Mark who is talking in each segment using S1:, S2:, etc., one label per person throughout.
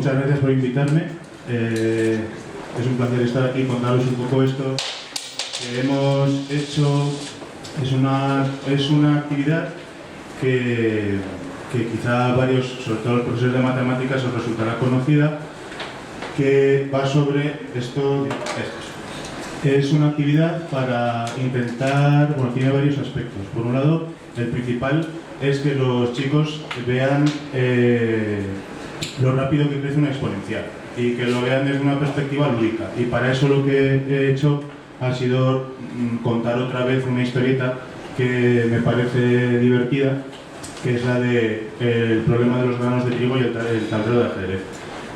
S1: muchas gracias por invitarme. Es un placer estar aquí y contaros un poco esto que hemos hecho. Es una actividad que quizá a varios, sobre todo los profesores de matemáticas, os resultará conocida, que va sobre esto. Es una actividad para intentar, bueno, tiene varios aspectos. Por un lado, el principal es que los chicos vean lo rápido que crece una exponencial y que lo vean desde una perspectiva lúdica. Y para eso lo que he hecho ha sido contar otra vez una historieta que me parece divertida, que es la de el problema de los granos de trigo y el tablero de ajedrez.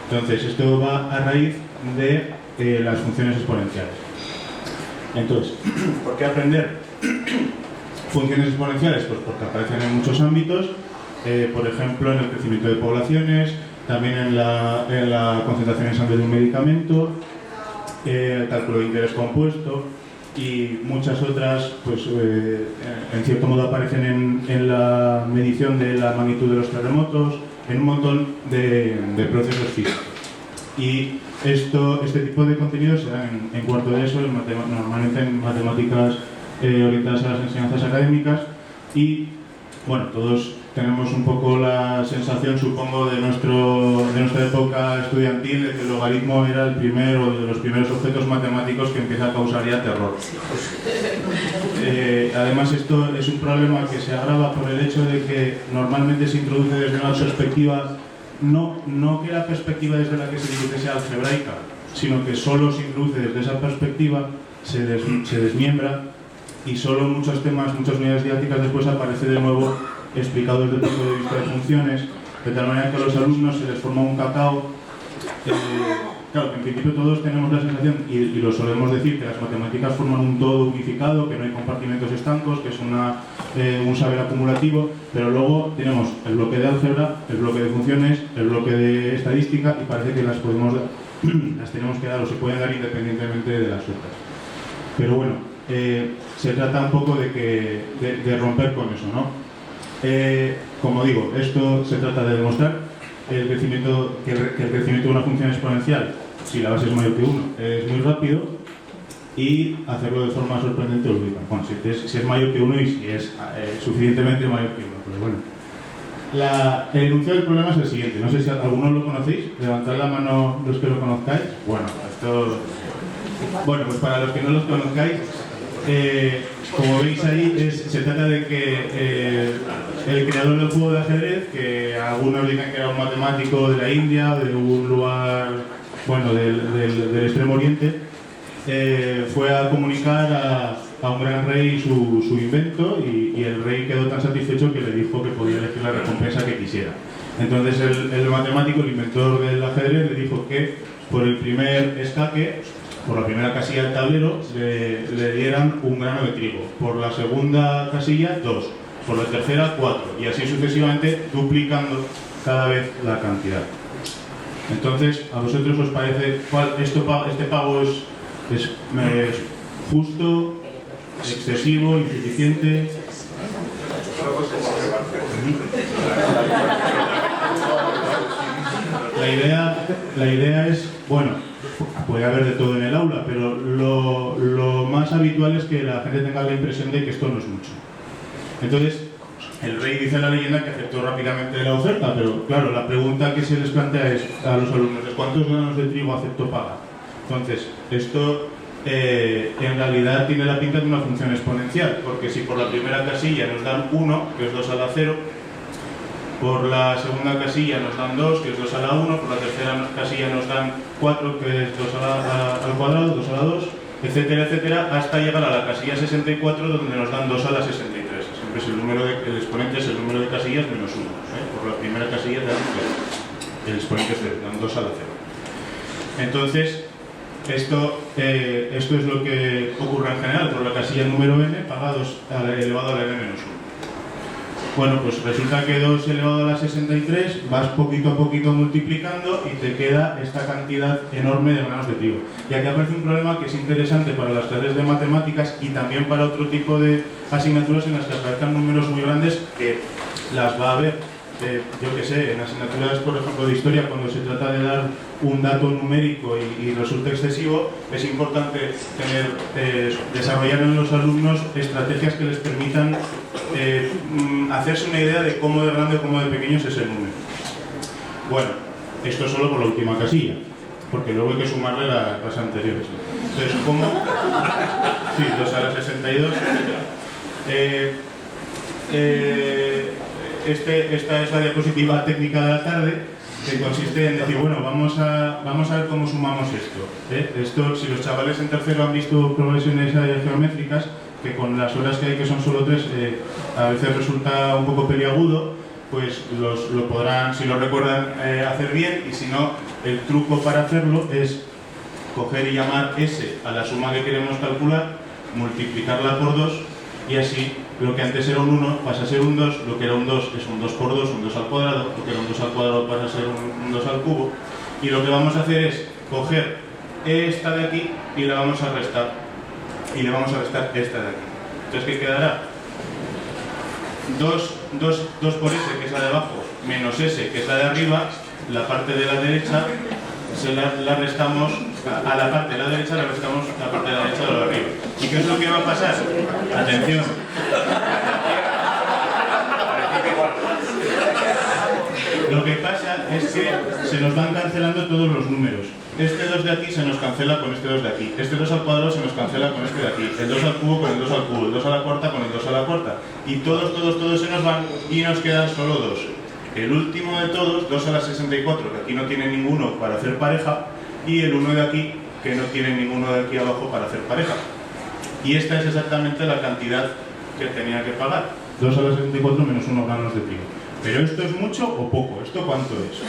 S1: Entonces, esto va a raíz de las funciones exponenciales. Entonces, ¿por qué aprender funciones exponenciales? Pues porque aparecen en muchos ámbitos, por ejemplo, en el crecimiento de poblaciones, también en la concentración en sangre de un medicamento, el cálculo de interés compuesto y muchas otras, pues en cierto modo aparecen en la medición de la magnitud de los terremotos, en un montón de procesos físicos. Y este tipo de contenidos se dan en cuarto de ESO, normalmente en matemáticas orientadas a las enseñanzas académicas, y bueno, todos tenemos un poco la sensación, supongo, de nuestra época estudiantil, de que el logaritmo era el primero de los primeros objetos matemáticos que empieza a causar ya terror. Además, esto es un problema que se agrava por el hecho de que normalmente se introduce desde una perspectiva, no que la perspectiva desde la que se introduce sea algebraica, sino que solo se introduce desde esa perspectiva, se desmiembra, y solo muchos temas, muchas unidades didácticas después aparece de nuevo explicado desde el punto de vista de funciones, de tal manera que a los alumnos se les forma un cacao. Claro, que en principio todos tenemos la sensación, y lo solemos decir, que las matemáticas forman un todo unificado, que no hay compartimentos estancos, que es un saber acumulativo, pero luego tenemos el bloque de álgebra, el bloque de funciones, el bloque de estadística, y parece que las tenemos que dar o se pueden dar independientemente de las otras. Pero bueno, se trata un poco de romper con eso, ¿no? Como digo, esto se trata de demostrar que el crecimiento de una función exponencial, si la base es mayor que 1, es muy rápido, y hacerlo de forma sorprendente o lúdica. Bueno, si es mayor que 1 y si es suficientemente mayor que 1, pero bueno. El enunciado del problema es el siguiente. No sé si algunos lo conocéis. Levantad la mano los que lo conozcáis. Bueno, pues para los que no los conozcáis, como veis ahí, se trata de que el creador del juego de ajedrez, que algunos dicen que era un matemático de la India, de un lugar, bueno, del Extremo Oriente, fue a comunicar a un gran rey su invento, y el rey quedó tan satisfecho que le dijo que podía elegir la recompensa que quisiera. Entonces el matemático, el inventor del ajedrez, le dijo que por el primer escaque, por la primera casilla del tablero, le dieran un grano de trigo, por la segunda casilla 2, por la tercera 4, y así sucesivamente, duplicando cada vez la cantidad. Entonces, ¿a vosotros os parece este pago es justo, excesivo, insuficiente? La idea es, bueno, puede haber de todo en el aula, pero lo más habitual es que la gente tenga la impresión de que esto no es mucho. Entonces, el rey dice en la leyenda que aceptó rápidamente la oferta, pero claro, la pregunta que se les plantea es a los alumnos es ¿cuántos granos de trigo aceptó pagar? Entonces, esto en realidad tiene la pinta de una función exponencial, porque si por la primera casilla nos dan 1, que es 2 a la 0, por la segunda casilla nos dan 2, que es 2 a la 1, por la tercera casilla nos dan 4, que es 2 al cuadrado, 2 a la 2, etcétera, etcétera, hasta llegar a la casilla 64, donde nos dan 2 a la 63. Siempre es el exponente es el número de casillas menos 1. Por la primera casilla te dan 0. El exponente es 0, dan 2 a la 0. Entonces, esto es lo que ocurre en general. Por la casilla número n, paga 2 elevado a la n menos 1. Bueno, pues resulta que 2 elevado a la 63 vas poquito a poquito multiplicando y te queda esta cantidad enorme de granos de trigo. Y aquí aparece un problema que es interesante para las clases de matemáticas y también para otro tipo de asignaturas en las que aparezcan números muy grandes, que las va a haber, yo que sé, en asignaturas, por ejemplo, de historia, cuando se trata de dar un dato numérico y resulta excesivo, es importante desarrollar en los alumnos estrategias que les permitan hacerse una idea de cómo de grande o cómo de pequeño es ese número. Bueno, esto solo por la última casilla, porque luego hay que sumarle las anteriores. Entonces, ¿cómo? Sí, 2 a la 62. Esta es la diapositiva técnica de la tarde, que consiste en decir, bueno, vamos a ver cómo sumamos esto. Esto, si los chavales en tercero han visto progresiones geométricas, que con las horas que hay, que son solo 3, a veces resulta un poco peliagudo, pues lo podrán, si lo recuerdan, hacer bien, y si no, el truco para hacerlo es coger y llamar S a la suma que queremos calcular, multiplicarla por 2, y así lo que antes era un 1 pasa a ser un 2, lo que era un 2 es un 2 por 2, un 2 al cuadrado, lo que era un 2 al cuadrado pasa a ser un 2 al cubo, y lo que vamos a hacer es coger esta de aquí y le vamos a restar, y le vamos a restar esta de aquí. Entonces, ¿qué quedará? 2 por S, que es la de abajo, menos S, que es la de arriba, la parte de la derecha la restamos a la parte de la derecha, le restamos la parte de la derecha de la de arriba. ¿Y qué es lo que va a pasar? Atención. Lo que pasa es que se nos van cancelando todos los números. Este 2 de aquí se nos cancela con este 2 de aquí. Este 2 al cuadrado se nos cancela con este de aquí. El 2 al cubo con el 2 al cubo. El 2 a la cuarta con el 2 a la cuarta. Y todos se nos van y nos quedan solo 2. El último de todos, 2 a la 64, que aquí no tiene ninguno para hacer pareja, y el 1 de aquí, que no tiene ninguno de aquí abajo para hacer pareja. Y esta es exactamente la cantidad que tenía que pagar. 2 a la 64 menos 1 granos de trigo. ¿Pero esto es mucho o poco? ¿Esto cuánto es?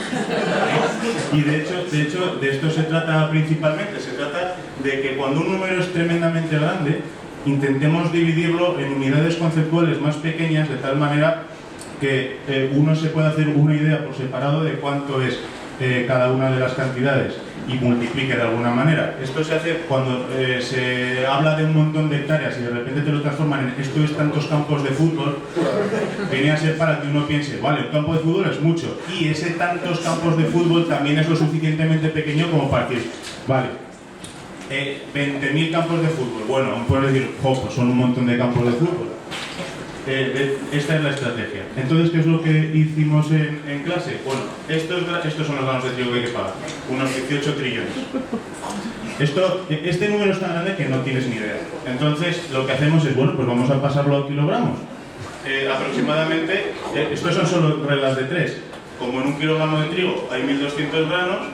S1: Y de hecho, de esto se trata principalmente. Se trata de que cuando un número es tremendamente grande, intentemos dividirlo en unidades conceptuales más pequeñas, de tal manera que uno se pueda hacer una idea por separado de cuánto es cada una de las cantidades y multiplique de alguna manera. Esto se hace cuando se habla de un montón de hectáreas y de repente te lo transforman en esto es tantos campos de fútbol. Viene a ser para que uno piense, vale, un campo de fútbol es mucho, y ese tantos campos de fútbol también es lo suficientemente pequeño como para decir, vale, 20.000 campos de fútbol. Bueno, aún puedes decir, pues son un montón de campos de fútbol. Esta es la estrategia. Entonces, ¿qué es lo que hicimos en clase? Bueno, estos son los granos de trigo que hay que pagar, unos 18 trillones. Este número es tan grande que no tienes ni idea. Entonces, lo que hacemos es, bueno, pues vamos a pasarlo a kilogramos. Aproximadamente, estos son solo reglas de 3. Como en un kilogramo de trigo hay 1200 granos,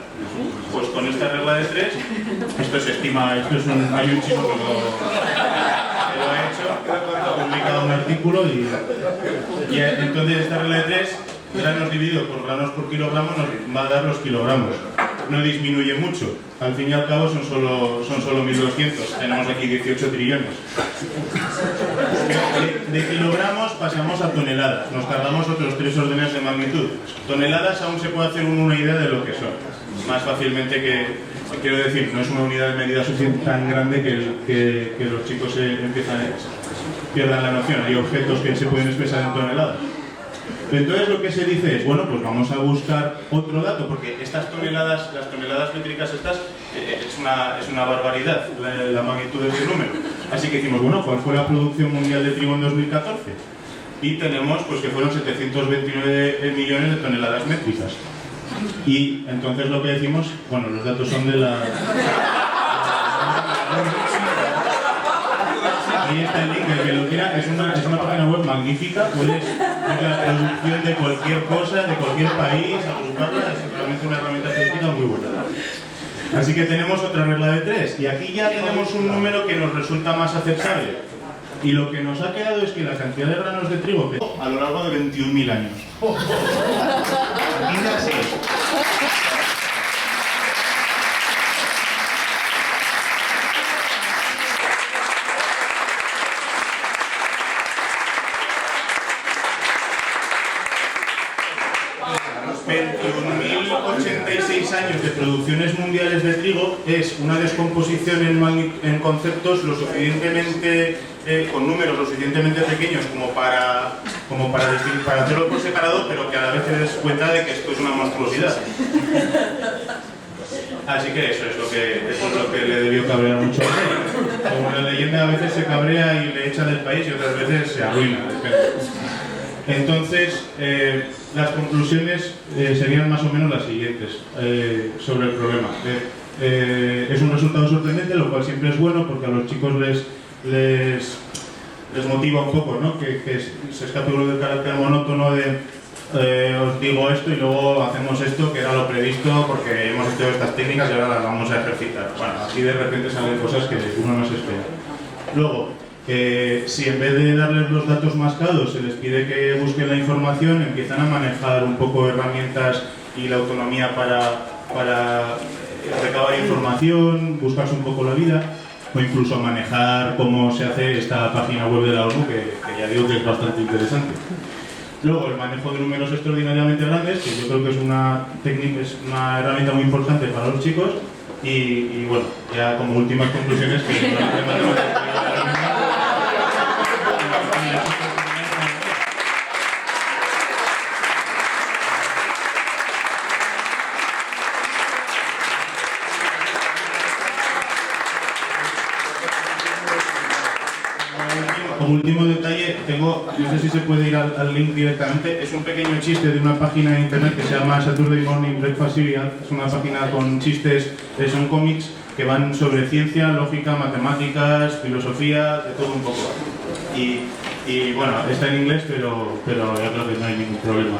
S1: pues con esta regla de 3, esto se estima, hay un chico que lo ha hecho, ha publicado un artículo y entonces esta regla de 3, granos dividido por granos por kilogramo, nos va a dar los kilogramos. No disminuye mucho, al fin y al cabo son solo 1200, tenemos aquí 18 trillones. De kilogramos pasamos a toneladas, nos tardamos otros 3 órdenes de magnitud. Toneladas aún se puede hacer una idea de lo que son, más fácilmente que... Quiero decir, no es una unidad de medida suficiente tan grande que los chicos pierdan la noción. Hay objetos que se pueden expresar en toneladas. Entonces lo que se dice es, bueno, pues vamos a buscar otro dato, porque estas toneladas, las toneladas métricas estas, es una barbaridad la magnitud de este número. Así que decimos, bueno, ¿cuál fue la producción mundial de trigo en 2014? Y tenemos pues que fueron 729 millones de toneladas métricas. Y entonces lo que decimos, bueno, los datos son de la... Ahí está el link, el que lo quiera, es una página web magnífica, puedes ver la producción de cualquier cosa, de cualquier país, agruparla, es realmente una herramienta científica muy buena. Así que tenemos otra regla de 3, y aquí ya tenemos un número que nos resulta más aceptable. Y lo que nos ha quedado es que la cantidad de granos de trigo a lo largo de 21.000 años. Dice así. Años de producciones mundiales de trigo es una descomposición en conceptos lo suficientemente con números lo suficientemente pequeños como para como para hacerlo por separado, pero que a la vez te des cuenta de que esto es una monstruosidad. Así que eso es lo que le debió cabrear mucho a él. Como la leyenda a veces se cabrea y le echa del país y otras veces se arruina, depende. Entonces, las conclusiones serían más o menos las siguientes sobre el problema. Es un resultado sorprendente, lo cual siempre es bueno porque a los chicos les motiva un poco, ¿no? Que se escape uno del carácter monótono de os digo esto y luego hacemos esto, que era lo previsto porque hemos estudiado estas técnicas y ahora las vamos a ejercitar. Bueno, aquí de repente salen cosas que uno no se espera. Luego, si en vez de darles los datos mascados se les pide que busquen la información, empiezan a manejar un poco herramientas y la autonomía para recabar información, buscarse un poco la vida, o incluso manejar cómo se hace esta página web de la ONU, que ya digo que es bastante interesante. Luego, el manejo de números extraordinariamente grandes, que yo creo que es una herramienta muy importante para los chicos. Y bueno, ya como últimas conclusiones, que como último detalle, no sé si se puede ir al link directamente, es un pequeño chiste de una página de internet que se llama Saturday Morning Breakfast Cereal. Es una página con chistes, son cómics que van sobre ciencia, lógica, matemáticas, filosofía, de todo un poco. Y bueno, está en inglés, pero yo creo que no hay ningún problema.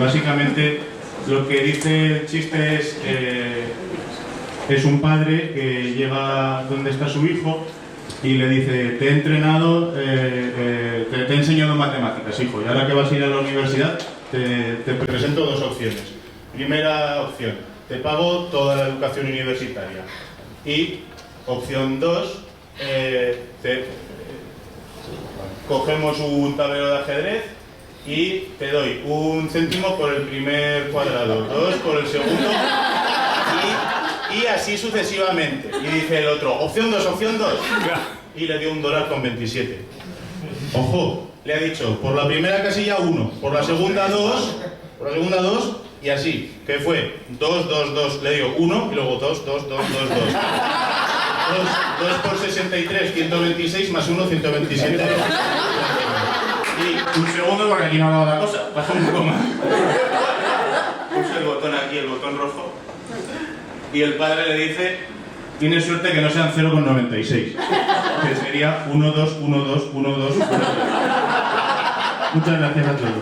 S1: Básicamente, lo que dice el chiste es un padre que llega donde está su hijo y le dice: te he entrenado, te he enseñado matemáticas, hijo, y ahora que vas a ir a la universidad te presento dos opciones. Primera opción, te pago toda la educación universitaria. Y opción 2, cogemos un tablero de ajedrez y te doy 1 céntimo por el primer cuadrado, 2 por el segundo y así sucesivamente. Y dice el otro: opción 2, opción 2. Y le dio $1.27. Ojo, le ha dicho por la primera casilla 1, por la segunda 2, y así. ¿Qué fue? 2, 2, 2. Le dio 1 y luego 2, 2, 2, 2, 2. 2 por 63, 126 más 1, 127. Y un segundo porque aquí no ha dado la cosa. Baja un poco más. Pulsa el botón aquí, el botón rojo. Y el padre le dice: tienes suerte que no sean 0,96. Que sería 1, 2, 1, 2, 1, 2, 1, 2. Muchas gracias a todos.